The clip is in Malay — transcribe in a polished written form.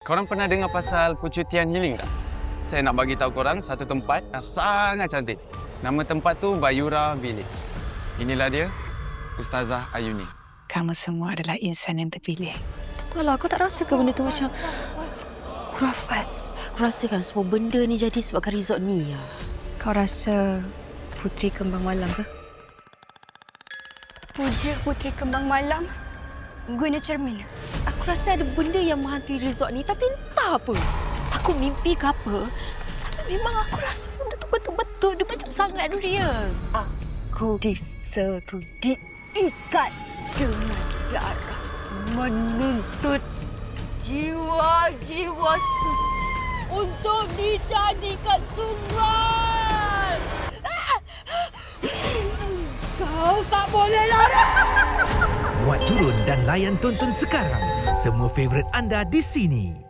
Korang pernah dengar pasal percutian healing tak? Saya nak bagi tahu korang satu tempat yang sangat cantik. Nama tempat tu Bayura Village. Inilah dia, Ustazah Ayuni. Kamu semua adalah insan yang terpilih. Alah, aku tak rasa ke benda tu macam khurafat. Aku rasa kan semua benda ni jadi sebabkan resort ni. Kau rasa Puteri Kembang Malam ke? Puja Puteri Kembang Malam guna cermin. Aku rasa ada benda yang menghantui resort ni tapi entah apa. Aku mimpi ke apa. Tapi memang aku rasa benda tu betul-betul dia macam sangat dunia. Aku diseru diikat dengan darah menuntut jiwa-jiwa suci untuk dijadikan tumbal. Kau tak boleh lari. Muat turun dan layan tonton sekarang. Semua favourite anda di sini.